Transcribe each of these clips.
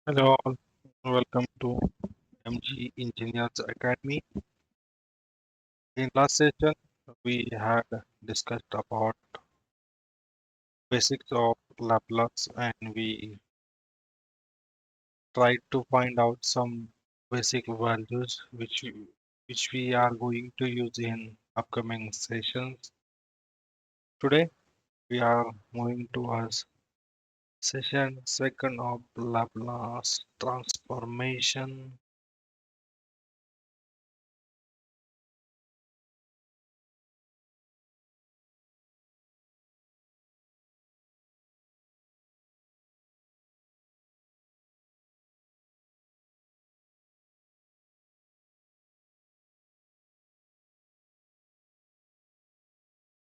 Hello, all. Welcome to MG Engineers Academy. In last session, we had discussed about basics of Laplace and we tried to find out some basic values which we are going to use in upcoming sessions. Today, we are moving towards session second of Laplace transformation.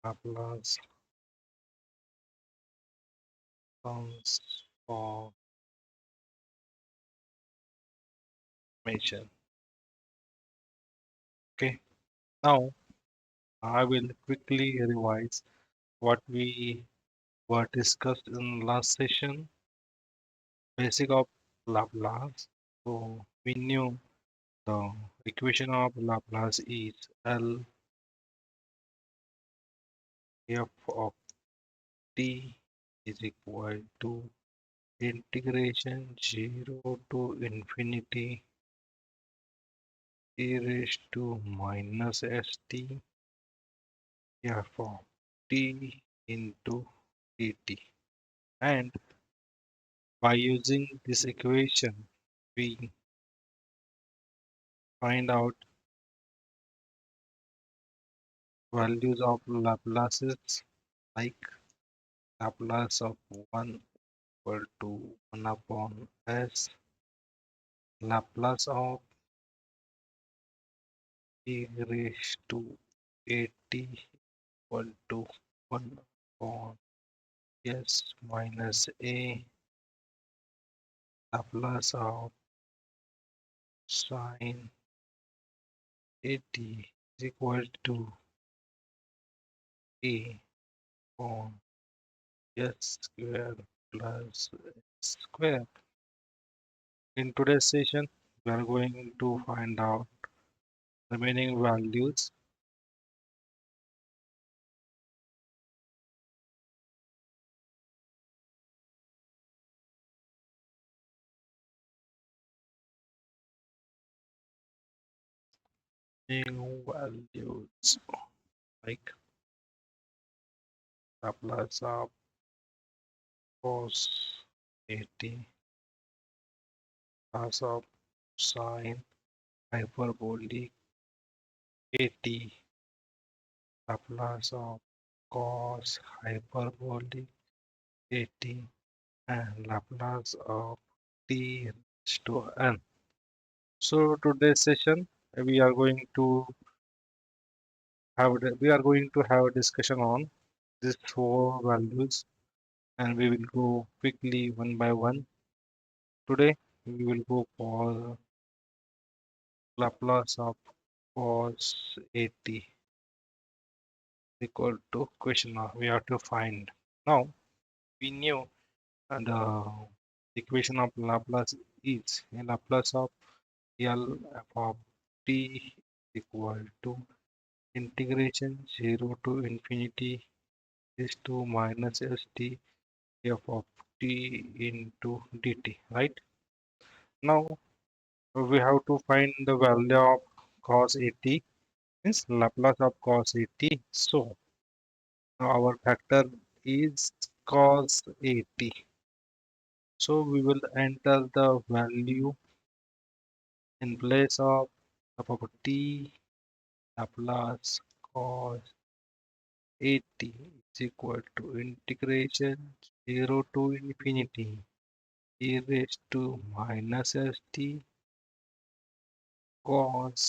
Laplace transformation. Okay, now I will quickly revise what we were discussed in last session. Basic of Laplace. So we knew the equation of Laplace is L f of t is equal to integration 0 to infinity e raised to minus st f of t into dt. And by using this equation, we find out values of Laplaces like Laplace of 1 equal to 1 upon s, Laplace of e raised to at equal to 1 upon s minus a, Laplace of sine at is equal to a upon s square plus s square. In today's session, we are going to find out remaining values. New values like Laplace of cos 80, Laplace of sine hyperbolic 80, Laplace of cos hyperbolic 80, and Laplace of t raised to n. So today's session we are going to have a discussion on these four values and we will go quickly one by one. Today we will go for Laplace of cos 80 equal to question mark. We have to find. Now we knew the equation of Laplace is a Laplace of L f of t equal to integration 0 to infinity is to minus st f of t into dt, right? Now we have to find the value of cos 80 means Laplace of cos 80. So our factor is cos 80. So we will enter the value in place of f of t Laplace cos 80 is equal to integration 0 to infinity e raised to minus st cos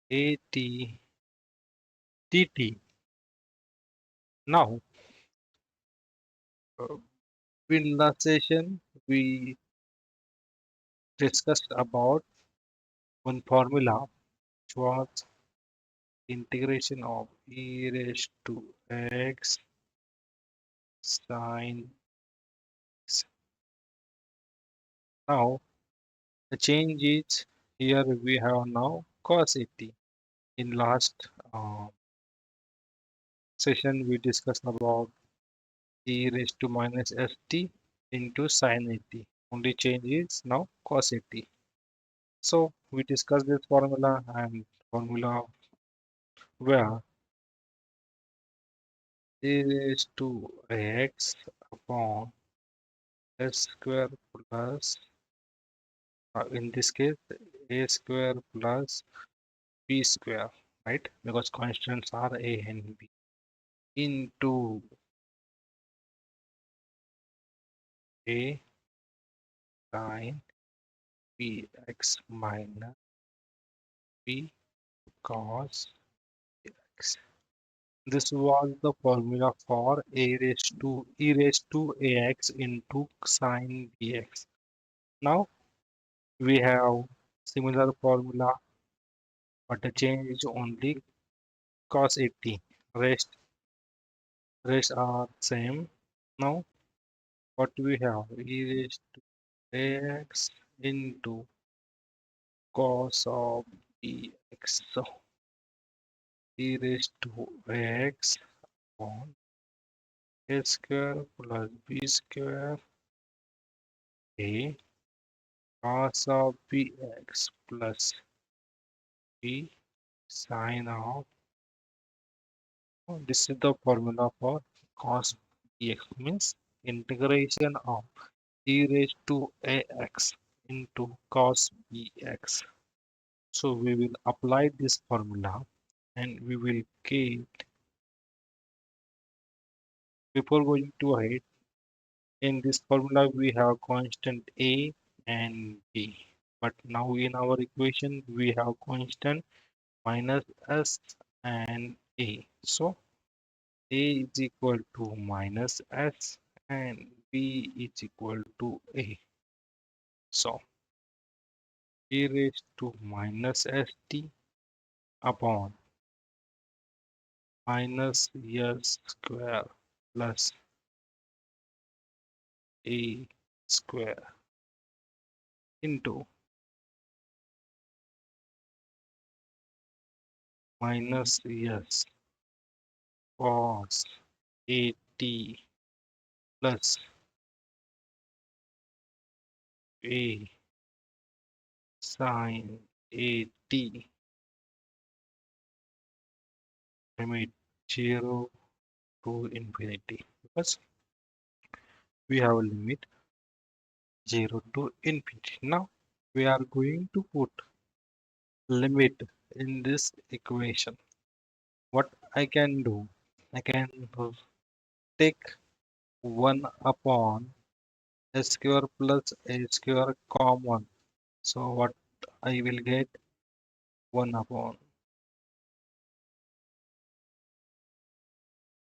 80 dt. Now, uh, in last session, we discussed about one formula which was integration of e raised to x sine x. Now, The change is here we have now cos 80. In last session we discussed about e raised to minus st into sin 80. Only change is now cos 80. So we discussed this formula and formula where a raised to x upon s square plus in this case a square plus b square, right? Because constants are a and b into a sin bx minus b cos x. This was the formula for a raised to e raised to ax into sin bx. Now we have similar formula, but the change is only cos 80. Rest are same. Now what we have e raised to ax into cos of bx. So e raised to ax on a square plus b square a cos of bx plus b sine of. This is the formula for cos bx means integration of e raised to ax into cos bx. So we will apply this formula and we will get, before going to ahead, in this formula we have constant a and b. But now in our equation we have constant minus s and a. So a is equal to minus s and b is equal to a. So e raised to minus st upon minus s square plus a square into minus s cos at plus a sin at limit 0 to infinity, because we have a limit 0 to infinity. Now we are going to put limit in this equation. What I can do, I can take 1 upon a square plus a square common. So what I will get 1 upon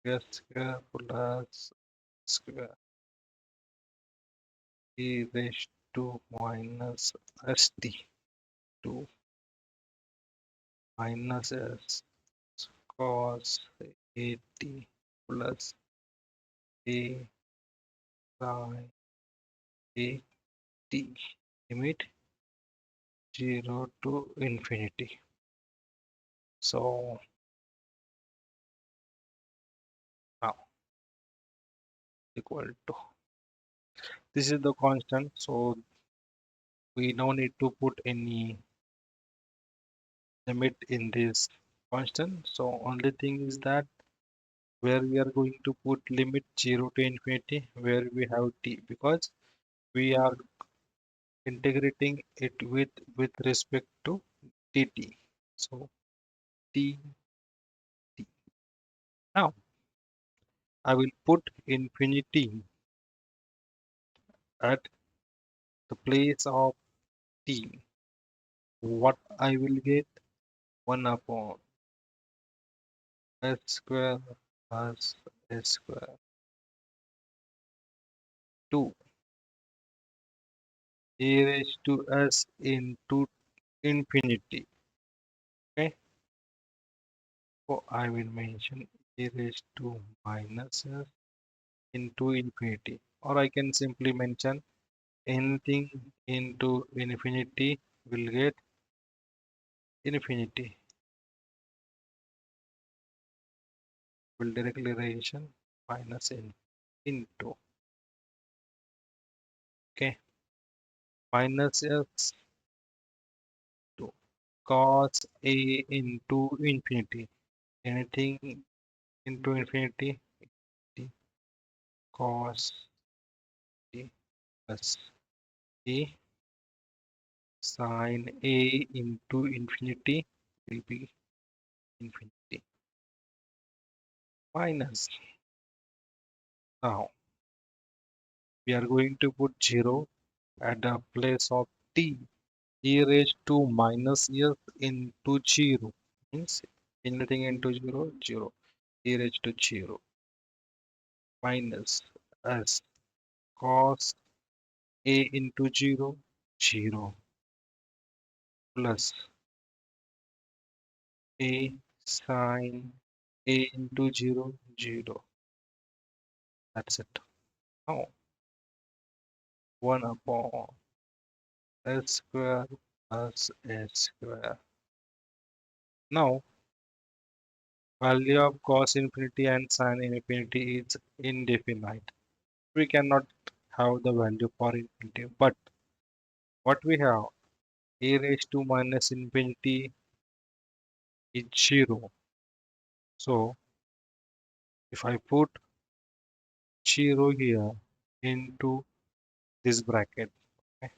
a square plus square e raised to minus st to minus s cos at plus a sin at limit 0 to infinity. So now equal to, this is the constant, so we no need to put any limit in this constant. So only thing is that where we are going to put limit 0 to infinity, where we have t, because we are integrating it with respect to dt. So t, t. Now I will put infinity at the place of t. What I will get 1 upon s square plus s square 2 a raised to s into infinity. Okay, so I will mention a raised to minus s into infinity, or I can simply mention anything into infinity will get infinity. Will directly relation minus n into, okay, minus s to cos a into infinity. Anything into infinity, t cos a plus a sin a into infinity will be infinity minus. Now we are going to put 0 at the place of t. E raised to minus s into 0 means anything into 0, 0. E raised to 0 minus s cos a into 0, 0 plus a sin a into 0, 0. That's it. Now 1 upon s square plus s square. Now value of cos infinity and sin infinity is indefinite. We cannot have the value for infinity, but what we have, a raised to minus infinity is 0. So if I put 0 here into this bracket, okay,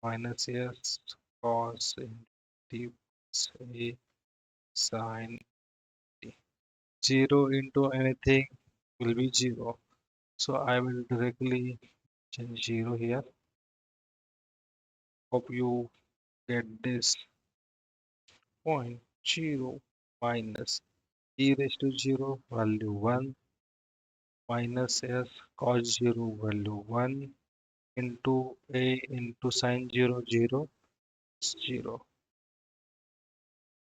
minus s cos infinity plus a sin t. 0 into anything will be 0. So I will directly change 0 here. Hope you get this point. 0 minus e raised to 0 value 1 minus s cos 0 value 1 into a into sin 0 0 is 0.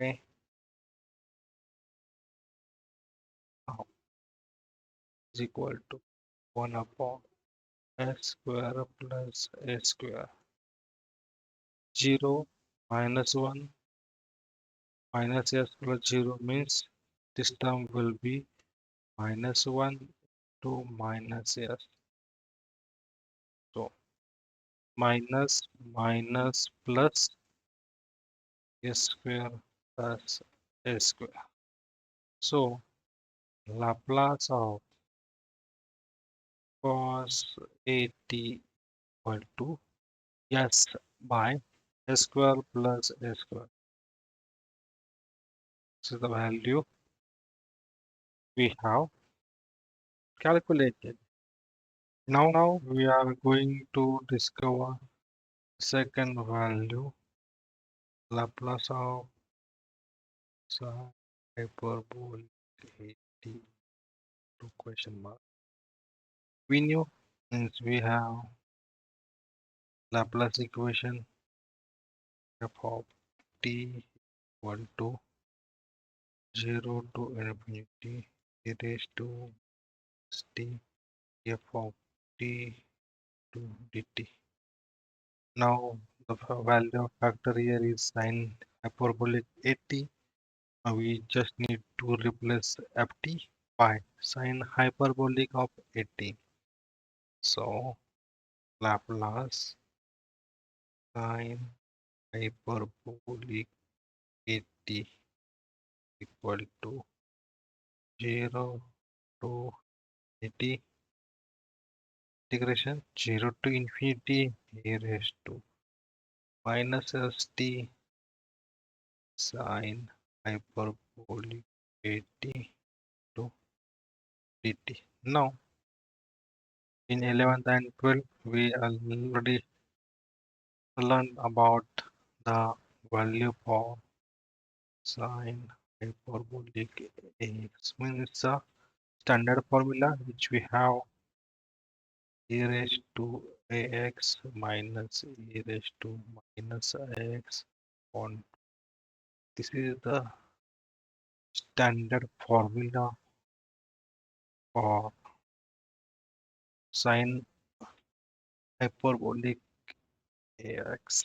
Okay, now is equal to 1 upon s square plus a square. 0 minus 1 minus s plus 0 means this term will be minus 1 to minus s. So minus minus plus s square plus a square. So Laplace of cos at equal to s by s square plus a square. This is the value we have calculated. Now we are going to discover second value, Laplace of sine hyperbolic at to question mark. We knew since we have Laplace equation f of t equal to 0 to infinity e raised to t f of t to dt. Now the value of factor here is sine hyperbolic 80. Now we just need to replace ft by sine hyperbolic of 80. So Laplace sine hyperbolic 80 equal to 0 to 80 integration 0 to infinity e raised to minus st sine hyperbolic 80 to dt. Now in 11th and 12th we already learned about the value for sine hyperbolic ax means it's a standard formula which we have e raised to ax minus e raised to minus ax on. This is the standard formula for sine hyperbolic ax.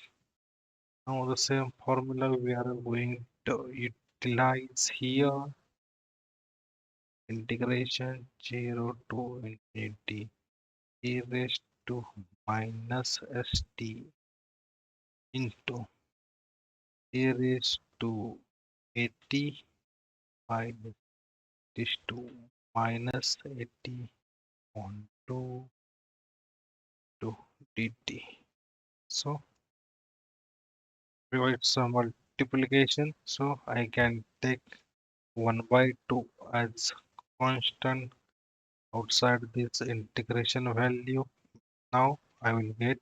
Now the same formula we are going to utilize here. Integration 0 to infinity e raised to minus st into e raised to 80 minus this to minus 80 on 2 to dt. So provide some multiplication. So I can take 1 by 2 as constant outside this integration value. Now I will get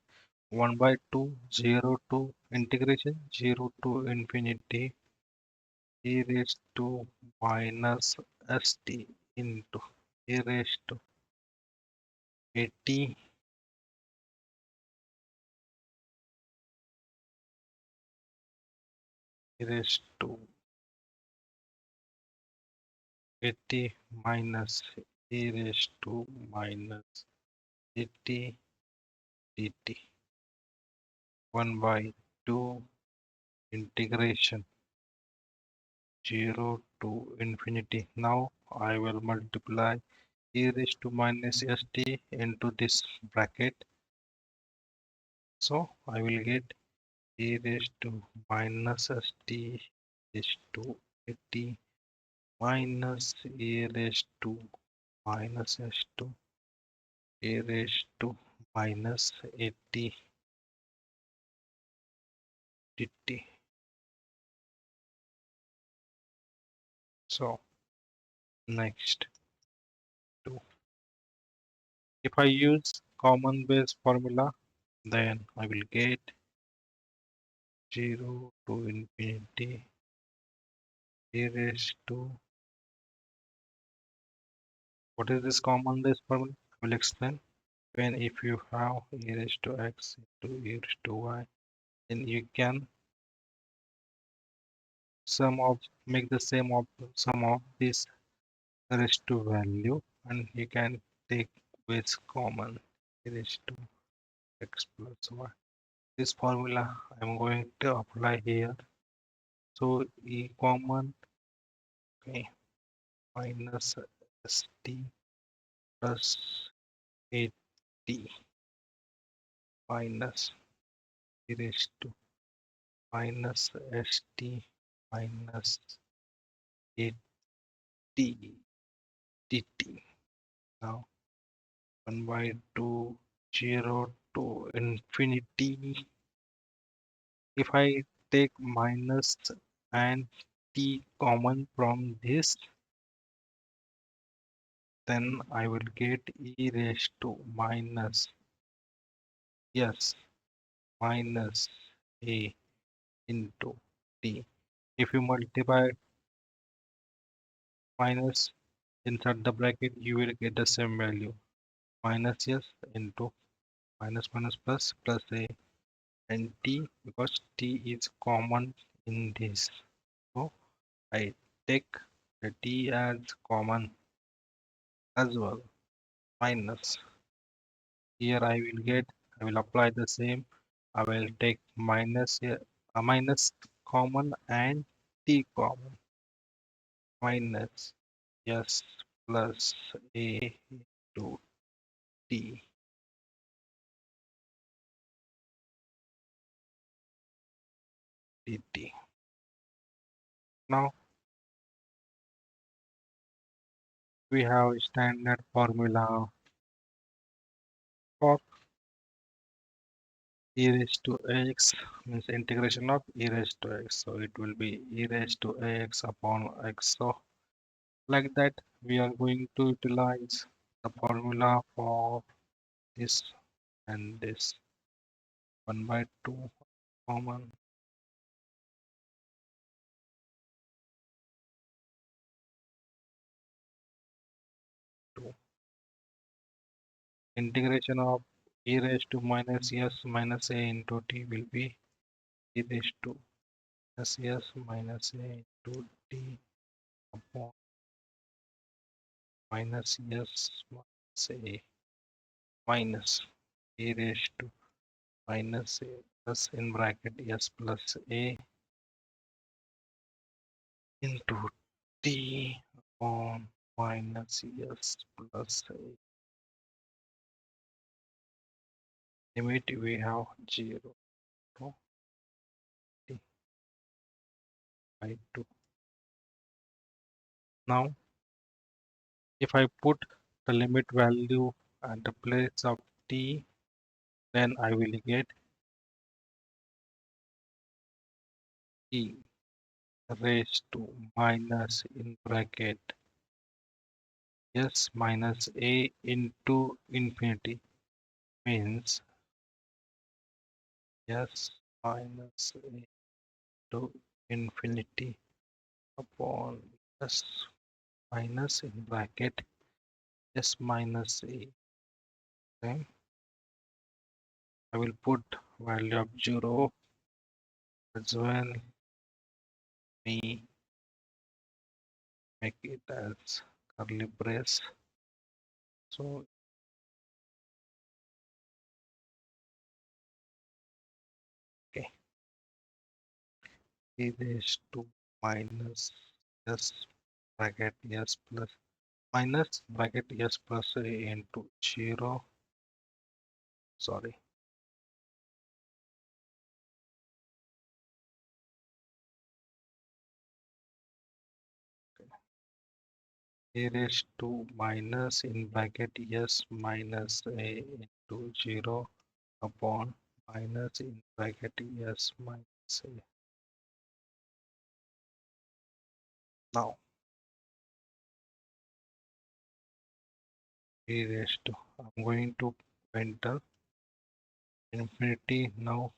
1 by 2 0 to integration 0 to infinity e raised to minus st into e raised to 80 e raised to 80 minus e raised to minus 80 dt 1 by 2 integration 0 to infinity. Now I will multiply e raised to minus st into this bracket. So I will get e raised to minus st raised to 80 minus e raised to minus s2 e raised to minus 80 dt. So next to if I use common base formula, then I will get 0 to infinity e raised to what is this common base formula? I will explain. When if you have e raised to x into e raised to y, then you can sum of make the sum of this raised to value, and you can take base common e raised to x plus y. This formula I'm going to apply here. So e common, okay, minus st plus 80 minus e raised to minus st minus 80 dt. Now 1 by 2 0 to infinity. If I take minus and t common from this, then I will get e raised to minus yes minus a into t. If you multiply minus inside the bracket, you will get the same value minus s into minus minus plus plus a and t because t is common in this. So I take the t as common as well minus here I will apply the same. I will take minus here minus common and t common minus s plus a to t dt. Now we have standard formula for e raised to x means integration of e raised to x. So it will be e raised to x upon x. So like that, we are going to utilize the formula for this and this 1 by 2 common 2 integration of e raised to minus s minus a into t will be e raised to s minus a into t upon minus s minus a minus e raised to minus a plus in bracket s plus a into t upon minus s plus a. Limit we have 0 to t by 2. Now, if I put the limit value at the place of t, then I will get e raised to minus in bracket s minus a into infinity means s minus a to infinity upon s minus in bracket s minus a. Then I will put value of 0 as well. Me make it as curly brace. So okay, e raised to minus s bracket s plus minus bracket s plus a into 0. Sorry, e raised to minus in bracket s minus a into 0 upon minus in bracket s minus a. Now e raised to, I'm going to enter infinity now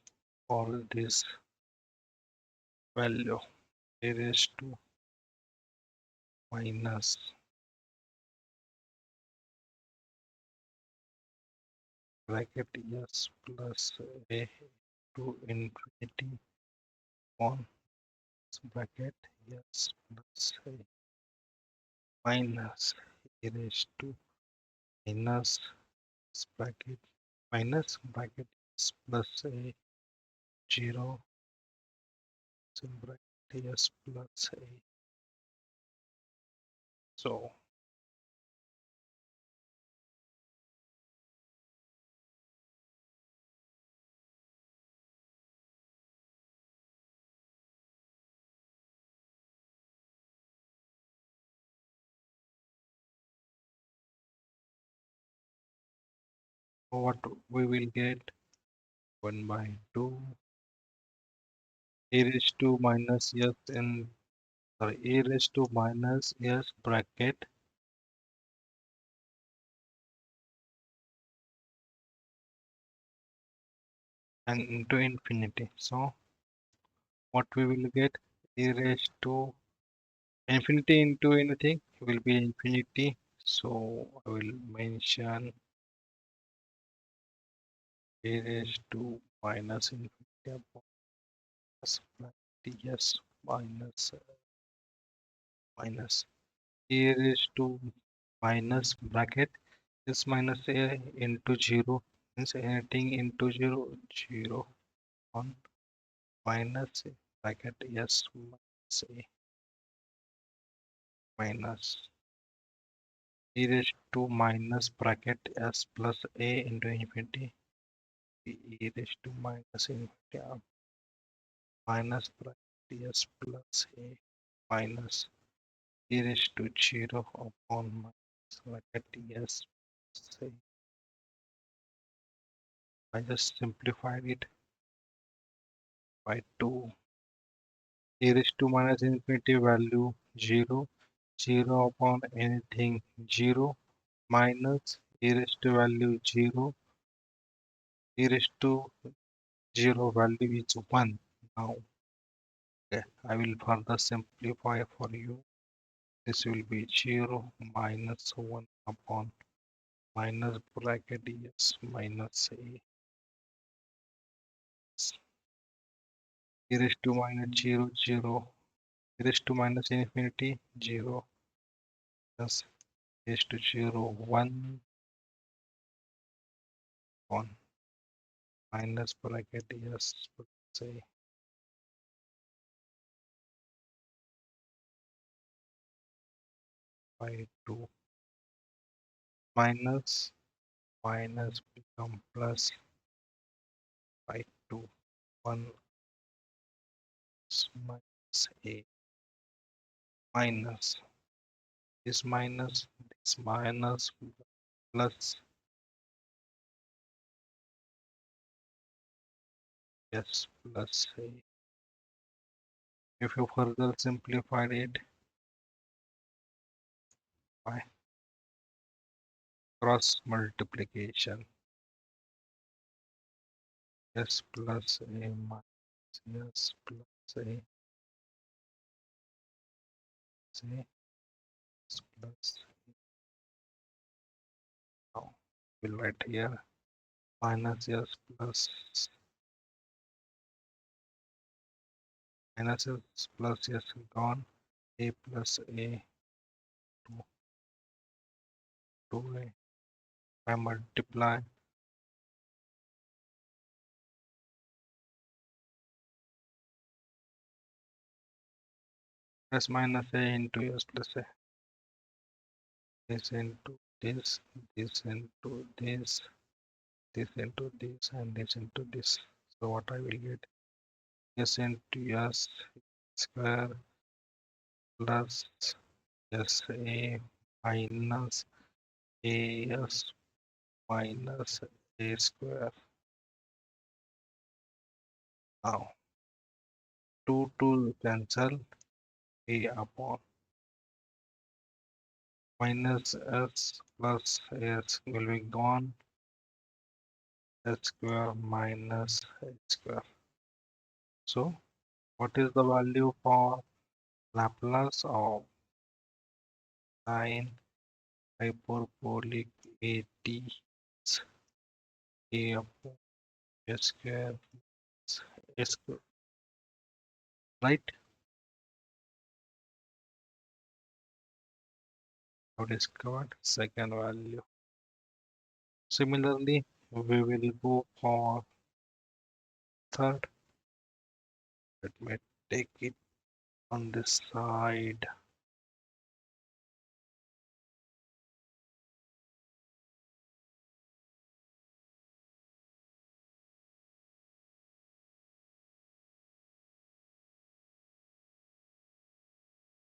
for this value e raised to minus bracket s plus a to infinity on bracket s plus a minus e raised to minus bracket minus bracket s plus a 0 bracket s plus a. So what we will get 1 by 2 e raised to minus s in sorry e raised to minus s bracket and into infinity. So what we will get e raised to infinity into anything will be infinity. So I will mention e raised to minus infinity upon s ts minus minus e raised to minus bracket s minus a into 0 means anything into 0 0 on minus bracket s minus a minus e raised to minus bracket s plus a into infinity e raised to minus infinity minus bracket s plus a minus e raised to 0 upon minus bracket s plus a. I just simplified it by 2 e raised to minus infinity value 0 0 upon anything 0 minus e raised to value 0 e raised to 0 value is 1. Now okay, I will further simplify for you. This will be 0 minus 1 upon minus bracket s minus a e raised to minus 0 0 e raised to minus infinity 0 plus e raised to 0 1 on minus bracket s plus a by 2 minus become plus by 2 1 minus a minus this minus plus s plus a. If you further simplified it by cross multiplication, s plus a minus s plus a say s plus now we'll write here minus s plus minus s plus s gone a plus a 2 2a by multiply s minus a into s plus a this into this into this into this and this into this. So what I will get s into s square plus s a minus a s minus a square. Now 2 cancel a upon minus s plus s will be gone s square minus h square. So what is the value for Laplace of sine hyperbolic at a upon s square s square, right? Now discovered second value. Similarly, we will go for third. Let me take it on this side.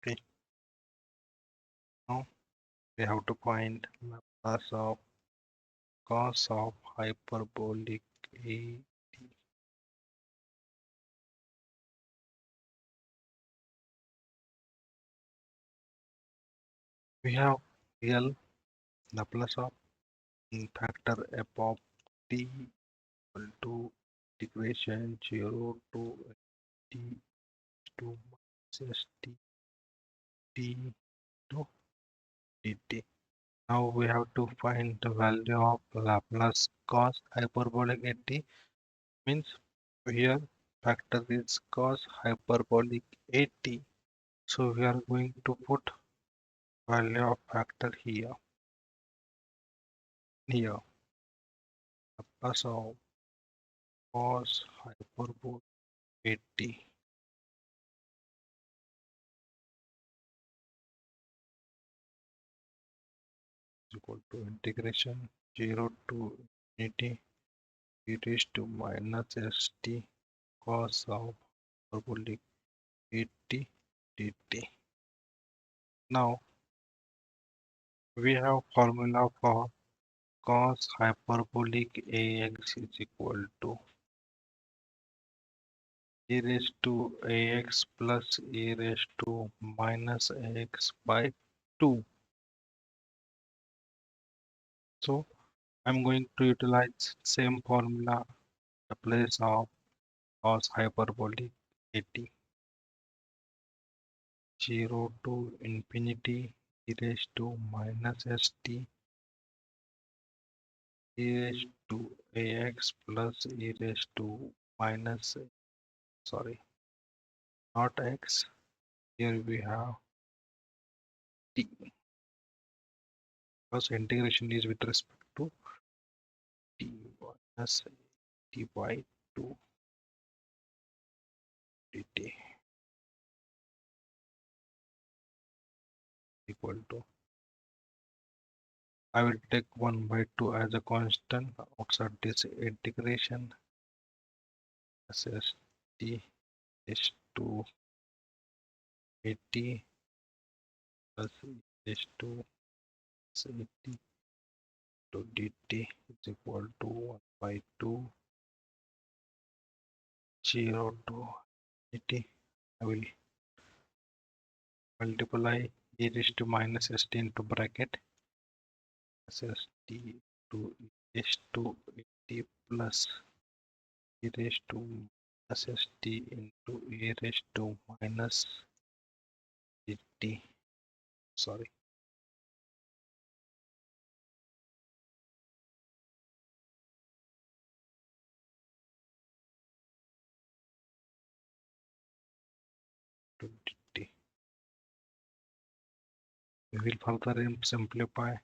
Okay, now we have to find Laplace of cos of hyperbolic a. We have real Laplace of factor f of t equal to integration 0 to t to minus t t to dt. Now we have to find the value of Laplace cos hyperbolic at t. Means here factor is cos hyperbolic at t. So we are going to put value of factor here. Laplace of cos hyperbolic at t is equal to integration 0 to infinity e raised to minus st cos of hyperbolic at t dt. Now we have formula for cos hyperbolic ax is equal to e raised to ax plus e raised to minus ax by 2. So I'm going to utilize same formula the place of cos hyperbolic at 0 to infinity e raised to minus st e raised to ax plus e raised to minus sorry not x, here we have t because integration is with respect to t minus t by 2 dt equal to, I will take 1 by 2 as a constant outside this integration. This is t is to 80 plus is to 80 to dt is equal to 1 by 2 0 to dt. I will multiply e raised to minus st into bracket. This is t to e raised to 80 plus e raised to minus st into e raised to minus dt. Sorry, to dt. We will further simplify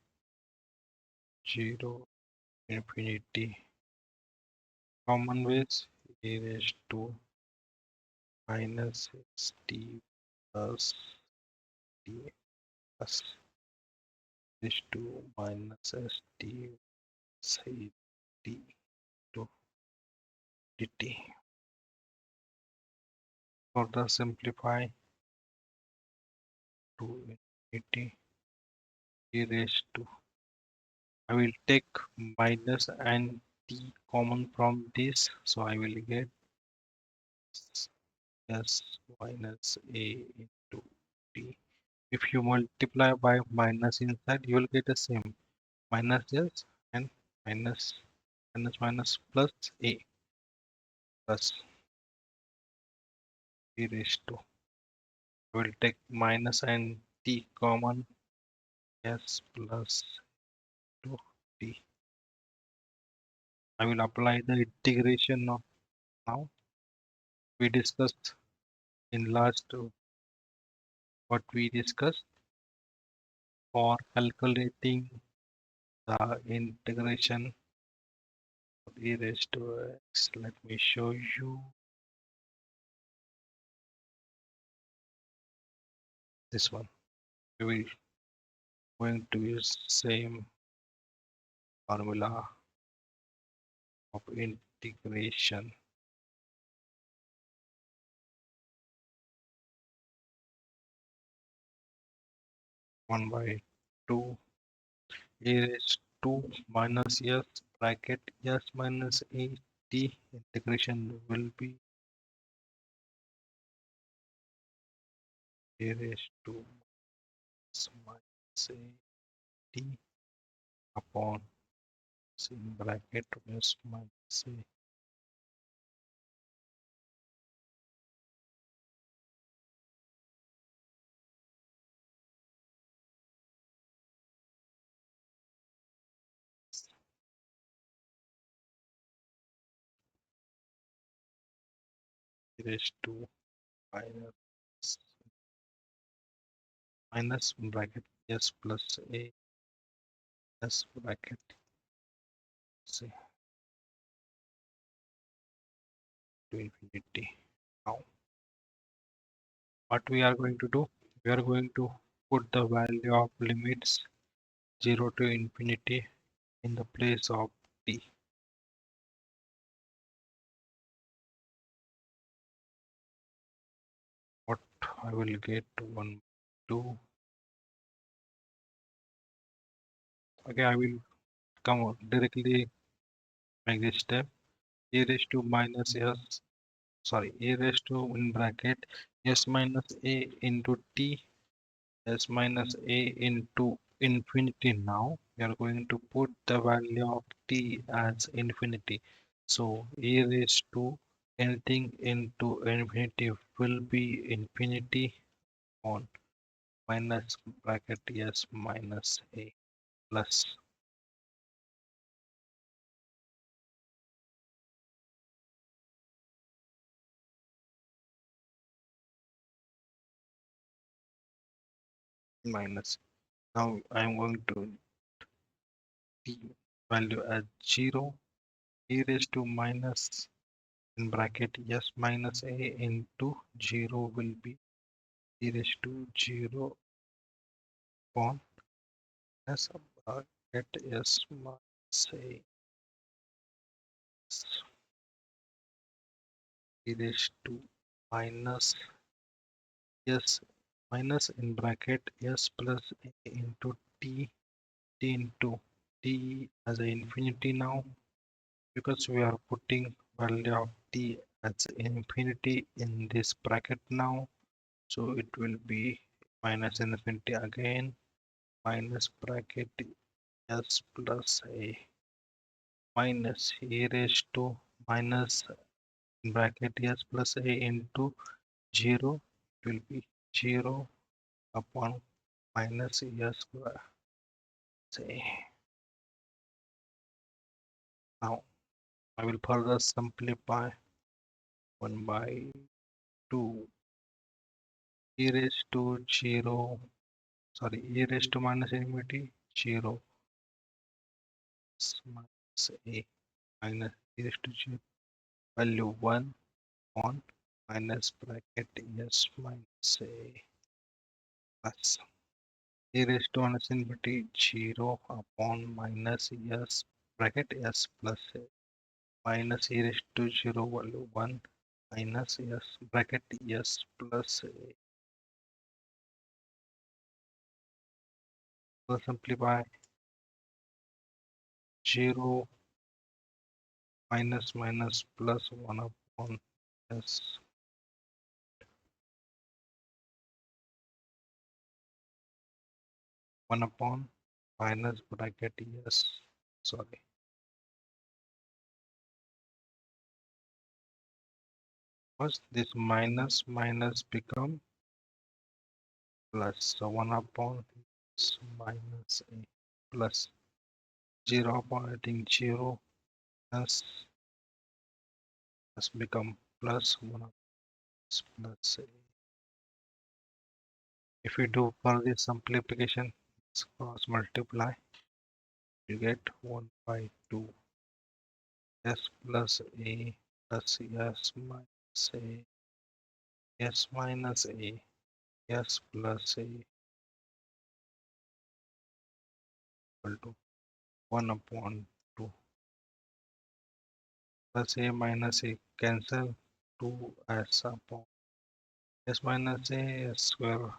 0 infinity common ways e raised to minus st plus t plus raised to minus st side t to dt. Further simplify to infinity e raised to, I will take minus and t common from this, so I will get s minus a into t. If you multiply by minus inside, you will get the same minus s and minus minus plus a plus e raised to. I will take minus and t common, s plus 2 t. I will apply the integration now. We discussed in last what we discussed for calculating the integration of e raised to x. Let me show you this one. We will going to use same formula of integration. One by two e raised to minus s bracket s minus a t. Integration will be e raised to s minus a t upon s in bracket s minus a e raised to minus bracket s plus a s bracket say to infinity. Now what we are going to do, we are going to put the value of limits 0 to infinity in the place of t. What I will get 1 2. Okay, I will come out directly make this step. A raised to minus s, sorry, a raised to in bracket s minus a into t s minus a into infinity. Now we are going to put the value of t as infinity. So a raised to anything into infinity will be infinity on minus bracket s minus a plus minus. Now I am going to t value as 0 e raised to minus in bracket s minus a into 0 will be e raised to 0 upon s bracket s minus a e raised to minus s minus in bracket s plus a into t into t as a infinity now, because we are putting value of t as infinity in this bracket now, so it will be minus infinity again, minus bracket s plus a minus e raised to minus bracket s plus a into 0, it will be 0 upon minus s plus a. Now I will further simplify 1 by 2 e raised to 0, sorry, e raised to minus infinity 0 minus a minus e raised to 0 value 1 on minus bracket s minus a plus e raised to minus infinity 0 upon minus s bracket s plus a minus e raised to 0 value 1 minus s bracket s plus a. So simplify 0 minus minus plus 1 upon s 1 upon minus bracket s, sorry, first this minus minus become plus, so 1 upon s minus a plus 0 upon adding 0 s has become plus 1 upon s plus a. If we do for this simplification, cross multiply, you get 1 by 2 s plus a plus s minus a s minus a s plus a equal to 1 upon 2 plus a minus a cancel 2s upon s minus a s square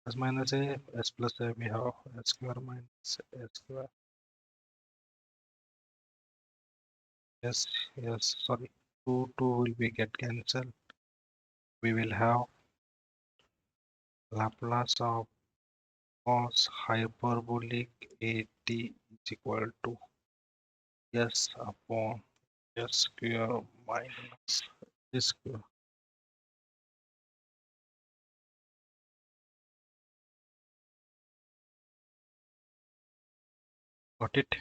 s minus a s plus a, we have s square minus s square s, yes, sorry, 2 will be get cancelled. We will have Laplace of cos hyperbolic at is equal to s upon s square minus s square. Got it?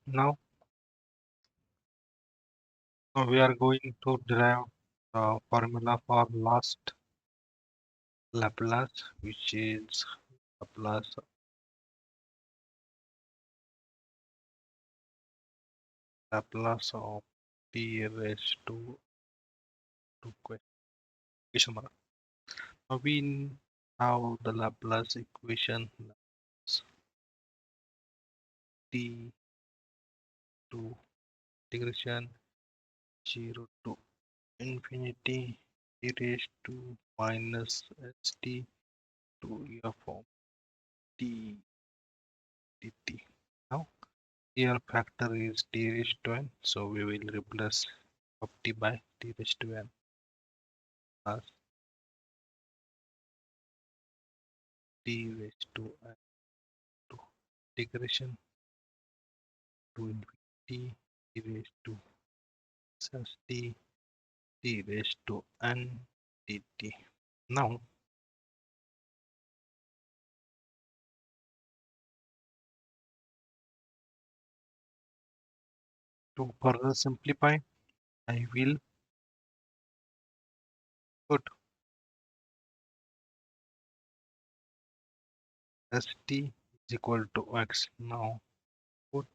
Now we are going to derive the formula for last Laplace, which is Laplace of t raised to 2 question mark. Now we have the Laplace equation t to integration 0 to infinity e raised to minus st to f of t dt. Now here factor is t raised to n, so we will replace of t by t raised to n as t raised to n to integration to infinity t raised to st t raised to n dt. Now to further simplify, I will put st is equal to x. Now put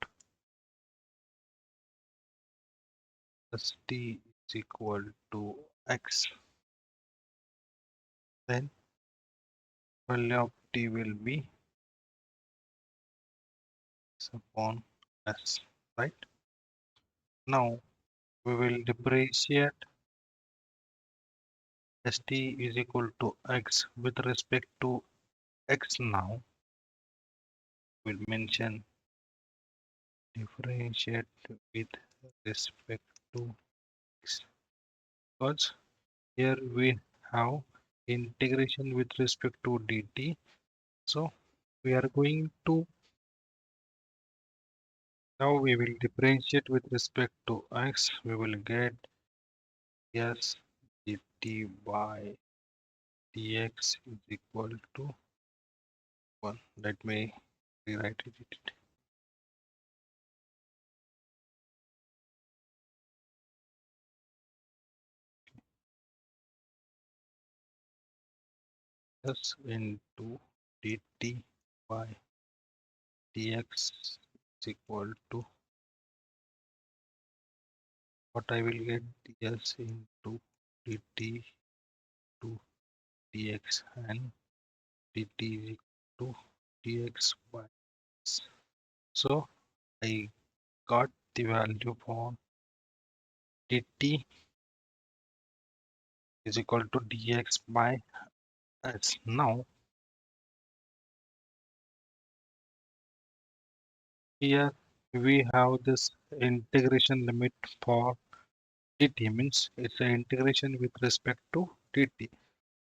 st is equal to x. Then value of t will be x upon s, right? Now we will differentiate st is equal to x with respect to x. Now we'll mention differentiate with respect to x, because here we have integration with respect to dt. So we are going to, now we will differentiate with respect to x. We will get s dt by dx is equal to 1. Let me rewrite it. S into dt by dx is equal to what I will get, s into dt to dx, and dt is equal to dx by s. So I got the value for dt is equal to dx by s. Now here we have this integration limit for dt, means it's an integration with respect to dt,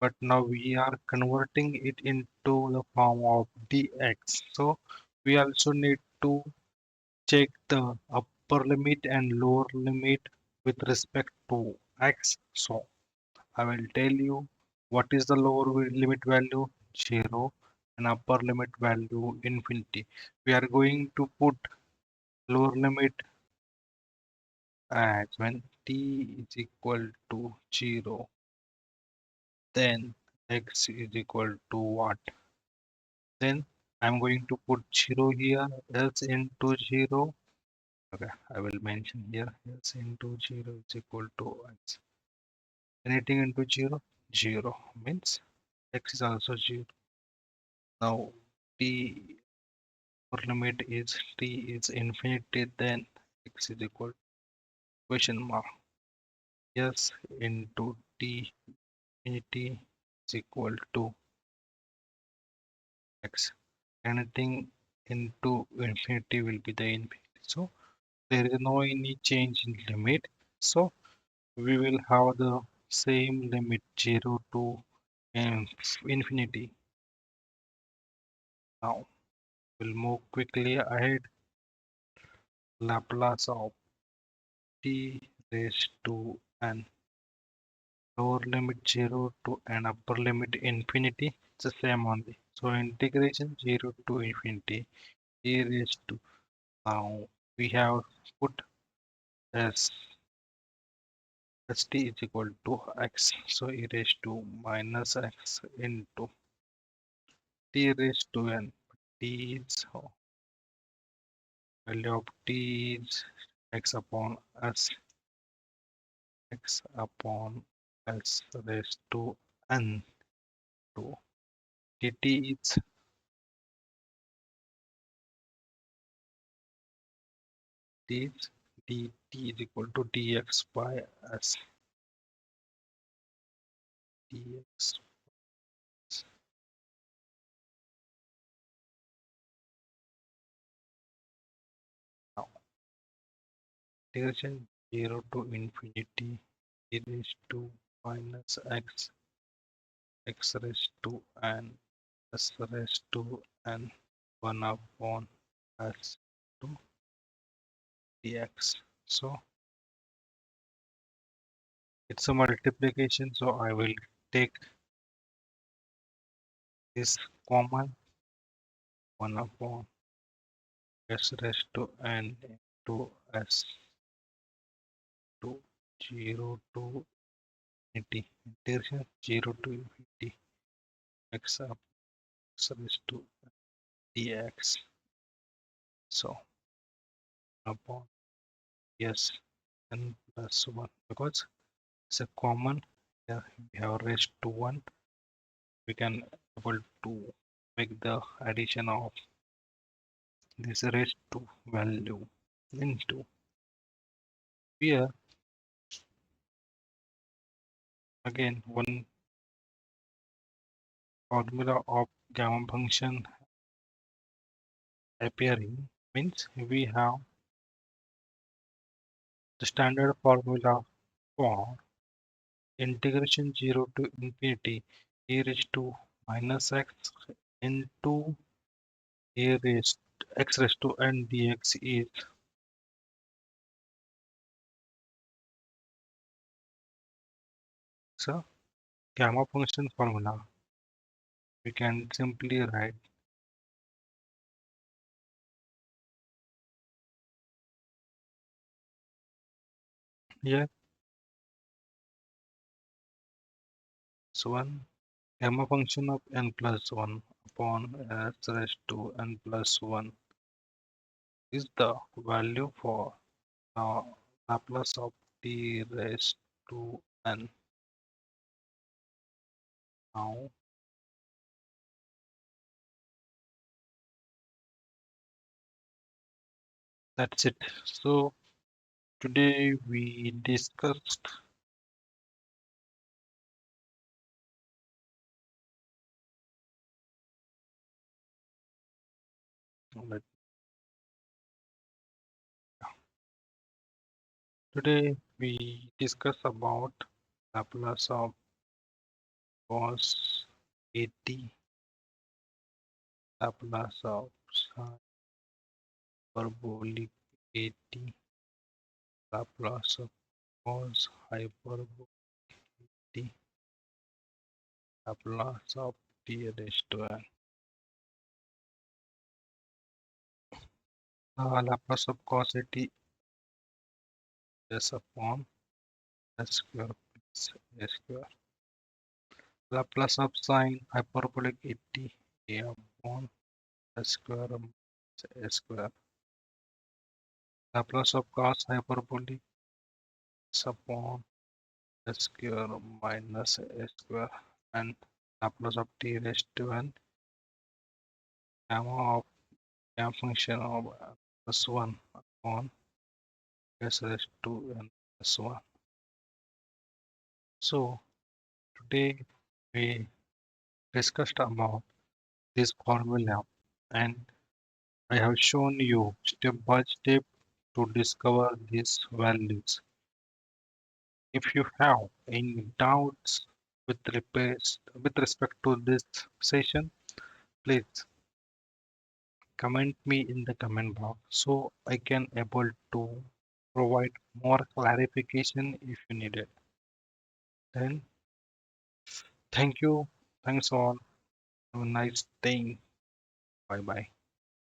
but now we are converting it into the form of dx. So we also need to check the upper limit and lower limit with respect to x. So I will tell you what is the lower limit value, 0, and upper limit value infinity. We are going to put lower limit as when t is equal to 0, then x is equal to what? Then I'm going to put 0 here, s into 0. Okay, I will mention here s into 0 is equal to x. Anything into 0, 0 means x is also 0. Now t upper limit is t is infinity, then x is equal to question mark s into t infinity is equal to x. Anything into infinity will be the infinity. So there is no any change in limit. So we will have the same limit 0 to infinity. Now we'll move quickly ahead. Laplace of t raised to an lower limit 0 to an upper limit infinity. It's the same only. So integration 0 to infinity e raised to, now we have put as st is equal to x. So e raised to minus x into t raised to n. T is value of t is x upon s, x upon s raised to n to dt is dt is equal to dx by s, dx. Now integration 0 to infinity e raised to minus x, x raised to n, s raised to n, 1 upon s to dx. So it's a multiplication, so I will take this common, 1 upon s raised to n to s to 0 to infinity. Integration 0 to infinity x up x raised to dx. So upon yes n plus 1 because it's a common here we have raised to 1 we can able to make the addition of this raised to value into here again one formula of gamma function appearing means we have the standard formula for integration 0 to infinity e raised to minus x into a raised x raised to n dx is so gamma function formula we can simply write here so 1 gamma function of n plus 1 upon s raised to n plus 1 is the value for Laplace of t raised to n. Now that's it. So today we discussed let- today we discuss about Laplace of cos 80, Laplace of sin parabolic 80, Laplace of cos hyperbolic 80, Laplace of t raised to n. Laplace of cos 80 is upon s square plus a square. Laplace of sine hyperbolic 80 a upon s square minus a square. Laplace of cos hyperbolic is upon s square minus a square and Laplace of t raised to n gamma of gamma function of plus 1 upon s raised to n plus 1. So today we discussed about this formula and I have shown you step by step to discover these values. If you have any doubts with respect to this session, please comment me in the comment box so I can able to provide more clarification if you need it. Then thank you. Thanks all. Have a nice day. Bye bye.